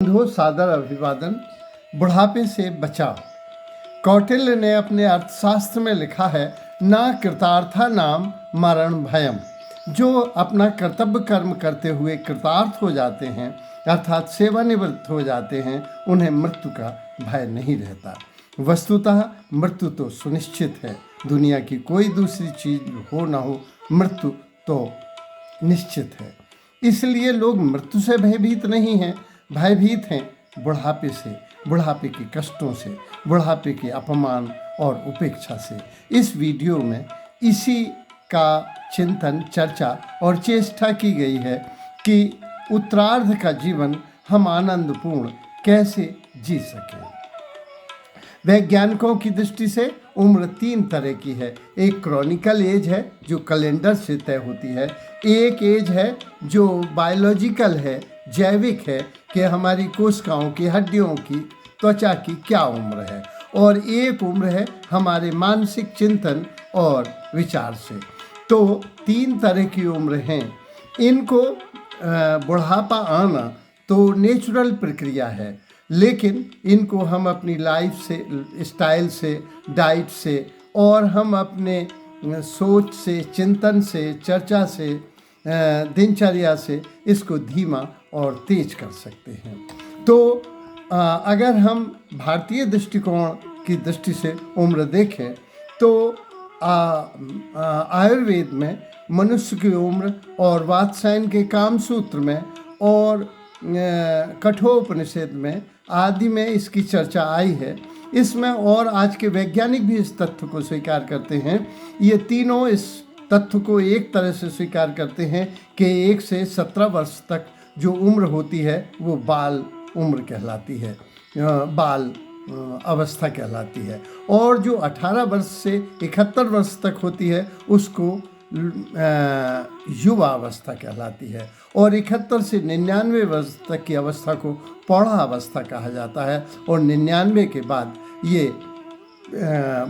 बंधुओं, सादर अभिवादन। बुढ़ापे से बचाव। कौटिल्य ने अपने अर्थशास्त्र में लिखा है, ना कृतार्था नाम मरण भयम। जो अपना कर्तव्य कर्म करते हुए कृतार्थ हो जाते हैं, अर्थात सेवानिवृत्त हो जाते हैं, उन्हें मृत्यु का भय नहीं रहता। वस्तुतः मृत्यु तो सुनिश्चित है। दुनिया की कोई दूसरी चीज हो ना हो, मृत्यु तो निश्चित है। इसलिए लोग मृत्यु से भयभीत नहीं हैं, भयभीत हैं बुढ़ापे से, बुढ़ापे के कष्टों से, बुढ़ापे के अपमान और उपेक्षा से। इस वीडियो में इसी का चिंतन, चर्चा और चेष्टा की गई है कि उत्तरार्ध का जीवन हम आनंदपूर्ण कैसे जी सकें। वैज्ञानिकों की दृष्टि से उम्र 3 तरह की है। एक क्रॉनिकल एज है जो कैलेंडर से तय होती है, एक एज है जो बायोलॉजिकल है, जैविक है कि हमारी कोशिकाओं की, हड्डियों की, त्वचा की क्या उम्र है, और एक उम्र है हमारे मानसिक चिंतन और विचार से। तो 3 तरह की उम्र हैं। इनको बुढ़ापा आना तो नेचुरल प्रक्रिया है, लेकिन इनको हम अपनी लाइफ से, स्टाइल से, डाइट से और हम अपने सोच से, चिंतन से, चर्चा से, दिनचर्या से इसको धीमा और तेज कर सकते हैं। तो अगर हम भारतीय दृष्टिकोण की दृष्टि से उम्र देखें तो आयुर्वेद में मनुष्य की उम्र और वात्सायन के कामसूत्र में और कठोपनिषद में आदि में इसकी चर्चा आई है। इसमें और आज के वैज्ञानिक भी इस तथ्य को स्वीकार करते हैं। ये तीनों इस तथ्य को एक तरह से स्वीकार करते हैं कि 1 से 17 वर्ष तक जो उम्र होती है वो बाल उम्र कहलाती है, बाल अवस्था कहलाती है, और जो 18 वर्ष से 71 वर्ष तक होती है उसको युवा अवस्था कहलाती है, और 71 से 99 वर्ष तक की अवस्था को प्रौढ़ा अवस्था कहा जाता है, और 99 के बाद ये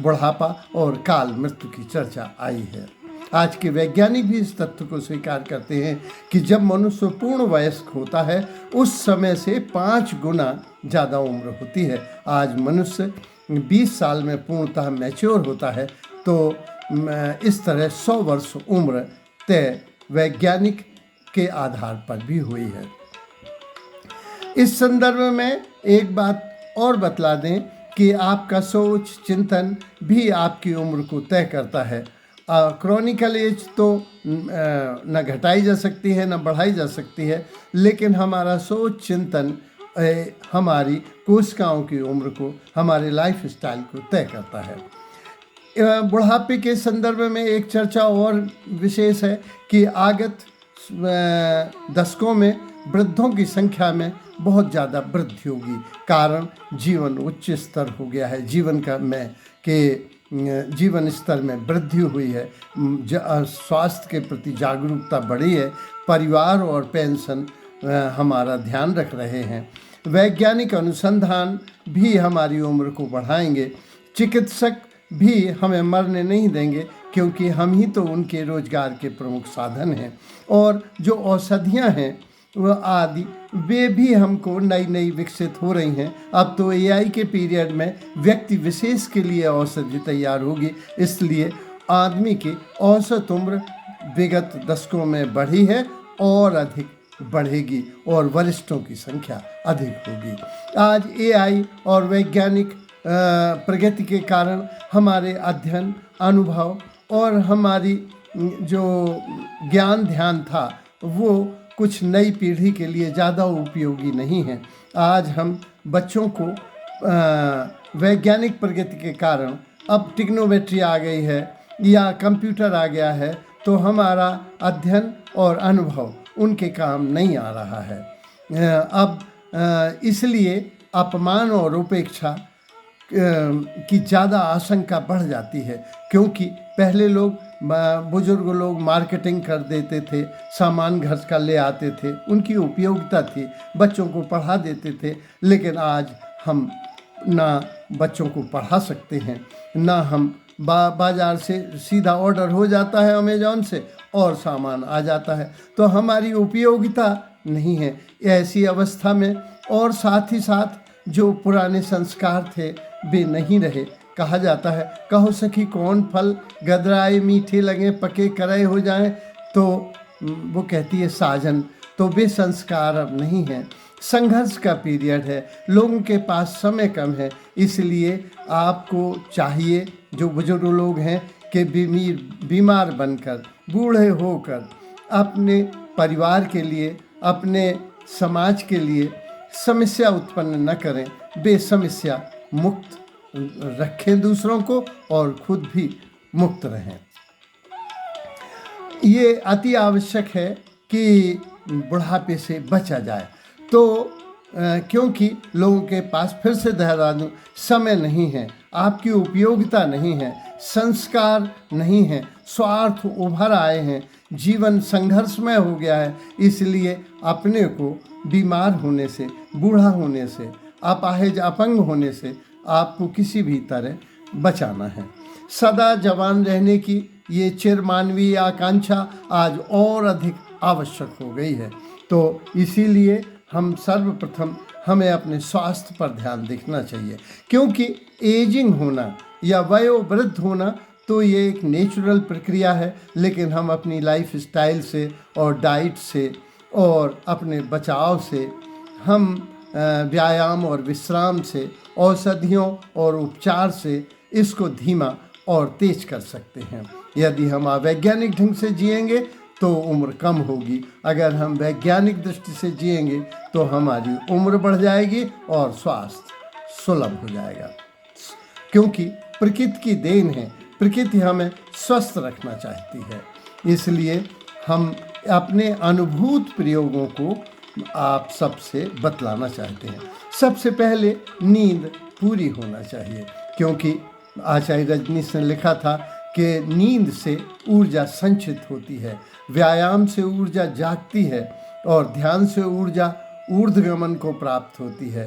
बुढ़ापा और काल मृत्यु की चर्चा आई है। आज के वैज्ञानिक भी इस तथ्य को स्वीकार करते हैं कि जब मनुष्य पूर्ण वयस्क होता है उस समय से 5 गुना ज़्यादा उम्र होती है। आज मनुष्य 20 साल में पूर्णतः मैच्योर होता है, तो इस तरह 100 वर्ष उम्र तय वैज्ञानिक के आधार पर भी हुई है। इस संदर्भ में एक बात और बतला दें कि आपका सोच, चिंतन भी आपकी उम्र को तय करता है। क्रॉनिकल एज तो न घटाई जा सकती है न बढ़ाई जा सकती है, लेकिन हमारा सोच, चिंतन हमारी कोशिकाओं की उम्र को, हमारे लाइफ स्टाइल को तय करता है। बुढ़ापे के संदर्भ में एक चर्चा और विशेष है कि आगत दशकों में वृद्धों की संख्या में बहुत ज़्यादा वृद्धि होगी। कारण जीवन उच्च स्तर हो गया है, जीवन स्तर में वृद्धि हुई है, स्वास्थ्य के प्रति जागरूकता बढ़ी है, परिवार और पेंशन हमारा ध्यान रख रहे हैं। वैज्ञानिक अनुसंधान भी हमारी उम्र को बढ़ाएंगे। चिकित्सक भी हमें मरने नहीं देंगे, क्योंकि हम ही तो उनके रोजगार के प्रमुख साधन हैं। और जो औषधियाँ हैं वह आदि, वे भी हमको नई नई विकसित हो रही हैं। अब तो AI के पीरियड में व्यक्ति विशेष के लिए औषधि तैयार होगी, इसलिए आदमी की औसत उम्र विगत दशकों में बढ़ी है और अधिक बढ़ेगी, और वरिष्ठों की संख्या अधिक होगी। आज AI और वैज्ञानिक प्रगति के कारण हमारे अध्ययन, अनुभव और हमारी जो ज्ञान ध्यान था वो कुछ नई पीढ़ी के लिए ज़्यादा उपयोगी नहीं है। आज हम बच्चों को वैज्ञानिक प्रगति के कारण, अब टेक्नोमेट्री आ गई है या कंप्यूटर आ गया है, तो हमारा अध्ययन और अनुभव उनके काम नहीं आ रहा है। अब इसलिए अपमान और उपेक्षा की ज़्यादा आशंका बढ़ जाती है, क्योंकि पहले लोग, बुजुर्ग लोग मार्केटिंग कर देते थे, सामान घर का ले आते थे, उनकी उपयोगिता थी, बच्चों को पढ़ा देते थे। लेकिन आज हम ना बच्चों को पढ़ा सकते हैं, ना हम बाज़ार से सीधा ऑर्डर हो जाता है अमेज़ॉन से और सामान आ जाता है, तो हमारी उपयोगिता नहीं है। ऐसी अवस्था में और साथ ही साथ जो पुराने संस्कार थे वे नहीं रहे। कहा जाता है, कहो सखी कौन फल गदराए मीठे लगे पके करे हो जाएं, तो वो कहती है साजन। तो वे संस्कार अब नहीं हैं। संघर्ष का पीरियड है, लोगों के पास समय कम है, इसलिए आपको चाहिए जो बुजुर्ग लोग हैं कि बीमार बनकर, बूढ़े होकर अपने परिवार के लिए, अपने समाज के लिए समस्या उत्पन्न न करें, बेसमस्या मुक्त रखें दूसरों को और खुद भी मुक्त रहें। ये अति आवश्यक है कि बुढ़ापे से बचा जाए। तो क्योंकि लोगों के पास, फिर से दोहरा दूं, समय नहीं है, आपकी उपयोगिता नहीं है, संस्कार नहीं है, स्वार्थ उभर आए हैं, जीवन संघर्षमय हो गया है। इसलिए अपने को बीमार होने से, बूढ़ा होने से, अपाहिज अपंग होने से आपको किसी भी तरह बचाना है। सदा जवान रहने की ये चिरमानवीय आकांक्षा आज और अधिक आवश्यक हो गई है। तो इसीलिए हम सर्वप्रथम हमें अपने स्वास्थ्य पर ध्यान देखना चाहिए, क्योंकि एजिंग होना या वयोवृद्ध होना तो ये एक नेचुरल प्रक्रिया है, लेकिन हम अपनी लाइफ स्टाइल से और डाइट से और अपने बचाव से, हम व्यायाम और विश्राम से, औषधियों और उपचार से इसको धीमा और तेज कर सकते हैं। यदि हम अवैज्ञानिक ढंग से जिएंगे तो उम्र कम होगी, अगर हम वैज्ञानिक दृष्टि से जिएंगे तो हमारी उम्र बढ़ जाएगी और स्वास्थ्य सुलभ हो जाएगा। क्योंकि प्रकृति की देन है, प्रकृति हमें स्वस्थ रखना चाहती है। इसलिए हम अपने अनुभूत प्रयोगों को आप सबसे बतलाना चाहते हैं। सबसे पहले नींद पूरी होना चाहिए, क्योंकि आचार्य रजनीश ने लिखा था कि नींद से ऊर्जा संचित होती है, व्यायाम से ऊर्जा जागती है और ध्यान से ऊर्जा ऊर्ध्वगमन को प्राप्त होती है,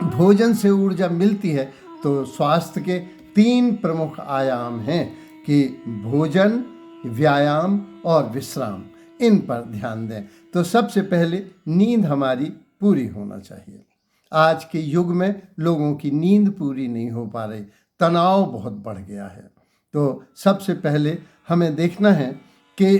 भोजन से ऊर्जा मिलती है। तो स्वास्थ्य के 3 प्रमुख आयाम हैं कि भोजन, व्यायाम और विश्राम, इन पर ध्यान दें। तो सबसे पहले नींद हमारी पूरी होना चाहिए। आज के युग में लोगों की नींद पूरी नहीं हो पा रही, तनाव बहुत बढ़ गया है। तो सबसे पहले हमें देखना है कि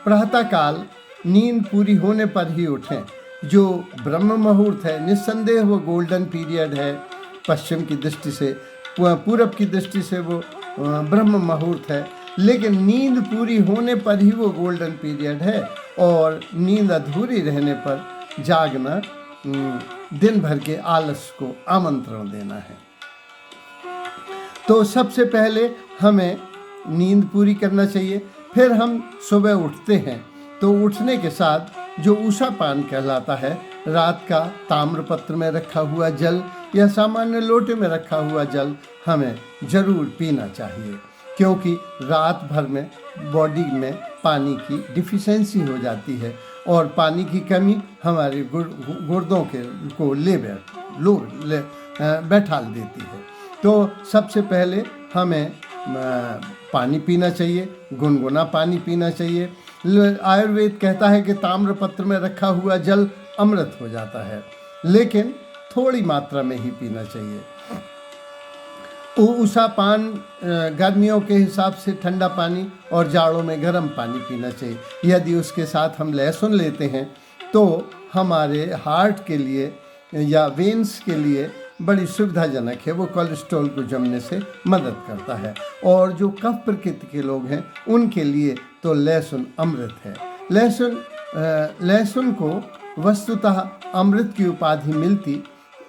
प्रातःकाल नींद पूरी होने पर ही उठें। जो ब्रह्म मुहूर्त है, निस्संदेह वो गोल्डन पीरियड है। पश्चिम की दृष्टि से, पूरब की दृष्टि से वो ब्रह्म मुहूर्त है, लेकिन नींद पूरी होने पर ही वो गोल्डन पीरियड है। और नींद अधूरी रहने पर जागना दिन भर के आलस को आमंत्रण देना है। तो सबसे पहले हमें नींद पूरी करना चाहिए। फिर हम सुबह उठते हैं तो उठने के साथ जो उषापान कहलाता है, रात का ताम्रपत्र में रखा हुआ जल या सामान्य लोटे में रखा हुआ जल हमें जरूर पीना चाहिए, क्योंकि रात भर में बॉडी में पानी की डिफिशेंसी हो जाती है और पानी की कमी हमारे गुर्दों को बैठा देती है। तो सबसे पहले हमें पानी पीना चाहिए, गुनगुना पानी पीना चाहिए। आयुर्वेद कहता है कि ताम्रपत्र में रखा हुआ जल अमृत हो जाता है, लेकिन थोड़ी मात्रा में ही पीना चाहिए। उषापान गर्मियों के हिसाब से ठंडा पानी और जाड़ों में गर्म पानी पीना चाहिए। यदि उसके साथ हम लहसुन लेते हैं तो हमारे हार्ट के लिए या वेन्स के लिए बड़ी सुविधाजनक है, वो कोलेस्ट्रॉल को जमने से मदद करता है। और जो कफ प्रकृति के लोग हैं उनके लिए तो लहसुन अमृत है। लहसुन को वस्तुतः अमृत की उपाधि मिलती,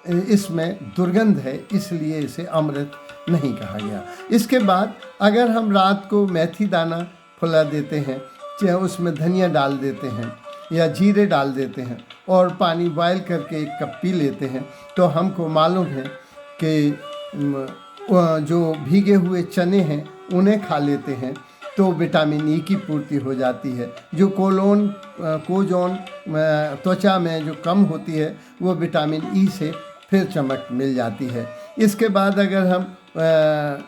इसमें दुर्गंध है, इसलिए इसे अमृत नहीं कहा गया। इसके बाद अगर हम रात को मेथी दाना फुला देते हैं, चाहे उसमें धनिया डाल देते हैं या जीरे डाल देते हैं और पानी बॉयल करके 1 कप पी लेते हैं, तो हमको मालूम है कि जो भीगे हुए चने हैं उन्हें खा लेते हैं तो विटामिन ई की पूर्ति हो जाती है। जो कोजोन त्वचा में जो कम होती है वो विटामिन ई से फिर चमक मिल जाती है। इसके बाद अगर हम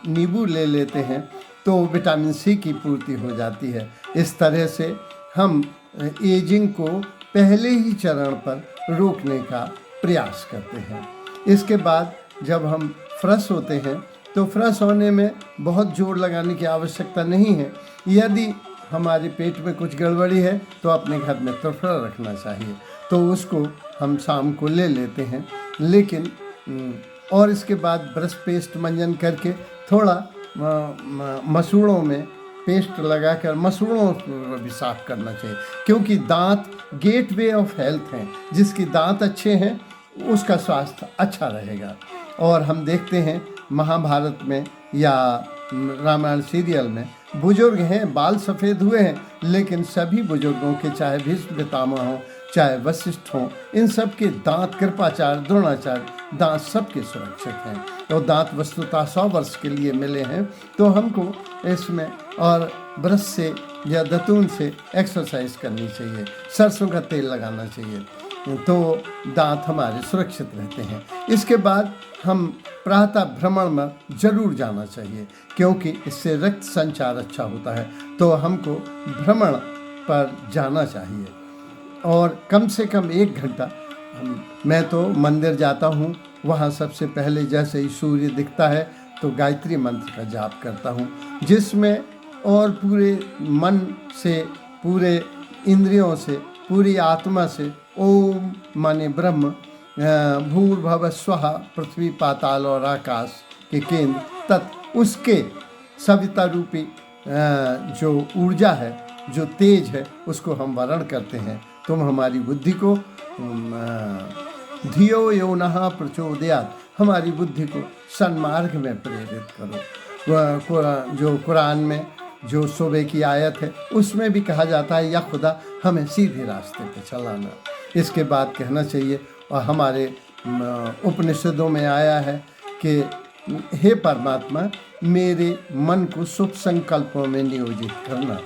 नींबू ले लेते हैं तो विटामिन सी की पूर्ति हो जाती है। इस तरह से हम एजिंग को पहले ही चरण पर रोकने का प्रयास करते हैं। इसके बाद जब हम फ्रेश होते हैं तो फ्रेश होने में बहुत जोर लगाने की आवश्यकता नहीं है। यदि हमारे पेट में कुछ गड़बड़ी है तो अपने घर में तरफड़ा रखना चाहिए, तो उसको हम शाम को ले लेते हैं। लेकिन और इसके बाद ब्रश पेस्ट मंजन करके थोड़ा मसूड़ों में पेस्ट लगाकर मसूड़ों को भी साफ करना चाहिए, क्योंकि दांत गेटवे ऑफ हेल्थ हैं। जिसकी दांत अच्छे हैं उसका स्वास्थ्य अच्छा रहेगा। और हम देखते हैं महाभारत में या रामायण सीरियल में बुजुर्ग हैं, बाल सफ़ेद हुए हैं, लेकिन सभी बुजुर्गों के, चाहे भीष्म पितामह हों, चाहे वशिष्ठ हों, इन सब के दांत, कृपाचार्य, द्रोणाचार्य, दांत सबके सुरक्षित हैं। तो दांत वस्तुतः 100 वर्ष के लिए मिले हैं। तो हमको इसमें और ब्रश से या दतून से एक्सरसाइज करनी चाहिए, सरसों का तेल लगाना चाहिए, तो दांत हमारे सुरक्षित रहते हैं। इसके बाद हम प्रातः भ्रमण में जरूर जाना चाहिए, क्योंकि इससे रक्त संचार अच्छा होता है। तो हमको भ्रमण पर जाना चाहिए और कम से कम 1 घंटा। मैं तो मंदिर जाता हूँ, वहाँ सबसे पहले जैसे ही सूर्य दिखता है तो गायत्री मंत्र का जाप करता हूँ, जिसमें और पूरे मन से, पूरे इंद्रियों से, पूरी आत्मा से ओम माने ब्रह्म, भूर्भुवः स्वः, पृथ्वी पाताल और आकाश के केंद्र तत्, उसके सविता रूपी जो ऊर्जा है, जो तेज है, उसको हम वर्ण करते हैं। तुम हमारी बुद्धि को धियो यो नः प्रचोदयात्, हमारी बुद्धि को सन्मार्ग में प्रेरित करो। जो कुरान में जो सुबह की आयत है उसमें भी कहा जाता है, या खुदा हमें सीधे रास्ते पे चलाना। इसके बाद कहना चाहिए, और हमारे उपनिषदों में आया है कि हे परमात्मा, मेरे मन को शुभ संकल्पों में नियोजित करना।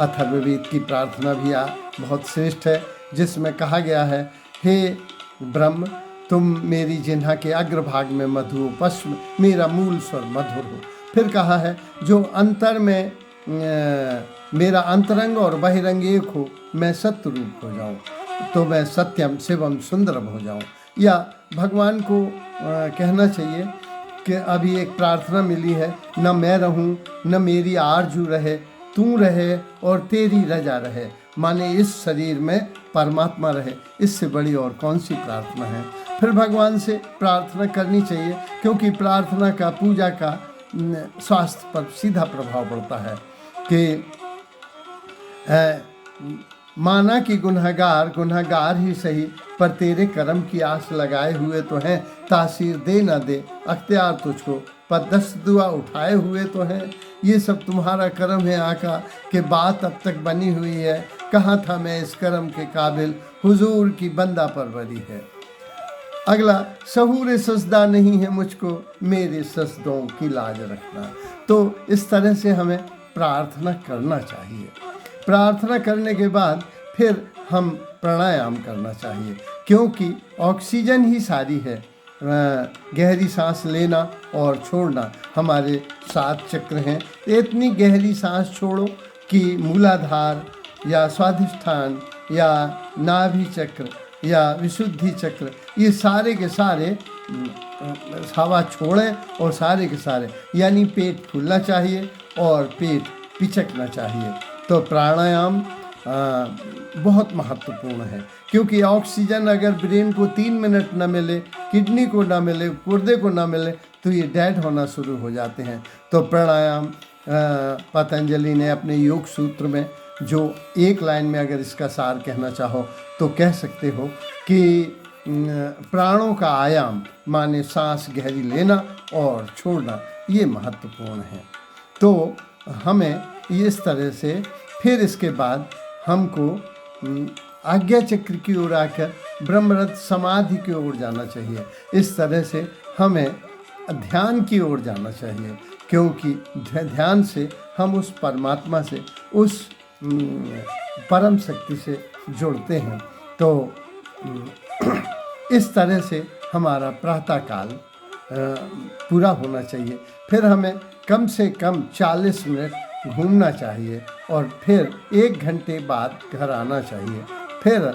अथर्ववेद की प्रार्थना भी बहुत श्रेष्ठ है, जिसमें कहा गया है, हे ब्रह्म, तुम मेरी जिह्वा के अग्रभाग में मधु हो, पश्चिम मेरा मूल स्वर मधुर हो। फिर कहा है, जो अंतर में मेरा अंतरंग और बहिरंग एक हो, मैं सत्य रूप हो जाऊं, तो मैं सत्यम शिवम सुंदरम हो जाऊं। या भगवान को कहना चाहिए कि अभी एक प्रार्थना मिली है, न मैं रहूं, न मेरी आरजू रहे, तू रहे और तेरी रजा रहे, माने इस शरीर में परमात्मा रहे। इससे बड़ी और कौन सी प्रार्थना है। फिर भगवान से प्रार्थना करनी चाहिए, क्योंकि प्रार्थना का, पूजा का स्वास्थ्य पर सीधा प्रभाव पड़ता है। कि माना कि गुनहगार ही सही, पर तेरे कर्म की आस लगाए हुए तो हैं, तासीर दे न दे अख्तियार तुझको, पर 10 दुआ उठाए हुए तो हैं। ये सब तुम्हारा कर्म है आका, कि बात अब तक बनी हुई है, कहाँ था मैं इस कर्म के काबिल, हुजूर की बंदा परवरी है। अगला, सहूर सजदा नहीं है मुझको, मेरे सजदों की लाज रखना। तो इस तरह से हमें प्रार्थना करना चाहिए। प्रार्थना करने के बाद फिर हम प्राणायाम करना चाहिए, क्योंकि ऑक्सीजन ही सारी है। गहरी सांस लेना और छोड़ना हमारे 7 चक्र हैं। इतनी गहरी सांस छोड़ो कि मूलाधार या स्वाधिष्ठान या नाभि चक्र या विशुद्धि चक्र, ये सारे के सारे हवा छोड़ें, और सारे के सारे, यानी पेट फूलना चाहिए और पेट पिचकना चाहिए। तो प्राणायाम बहुत महत्वपूर्ण है, क्योंकि ऑक्सीजन अगर ब्रेन को 3 मिनट न मिले, किडनी को न मिले, गुर्दे को न मिले, तो ये डेड होना शुरू हो जाते हैं। तो प्राणायाम पतंजलि ने अपने योग सूत्र में, जो एक लाइन में अगर इसका सार कहना चाहो तो कह सकते हो कि प्राणों का आयाम माने सांस गहरी लेना और छोड़ना, ये महत्वपूर्ण है। तो हमें इस तरह से, फिर इसके बाद हमको आज्ञा चक्र की ओर आकर ब्रह्मरथ समाधि की ओर जाना चाहिए। इस तरह से हमें ध्यान की ओर जाना चाहिए, क्योंकि ध्यान से हम उस परमात्मा से, उस परम शक्ति से जुड़ते हैं। तो इस तरह से हमारा प्रातःकाल पूरा होना चाहिए। फिर हमें कम से कम 40 मिनट घूमना चाहिए और फिर 1 घंटे बाद घर आना चाहिए। फिर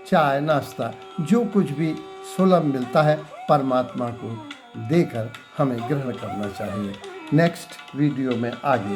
चाय नाश्ता जो कुछ भी सुलभ मिलता है परमात्मा को देकर हमें ग्रहण करना चाहिए। नेक्स्ट वीडियो में आगे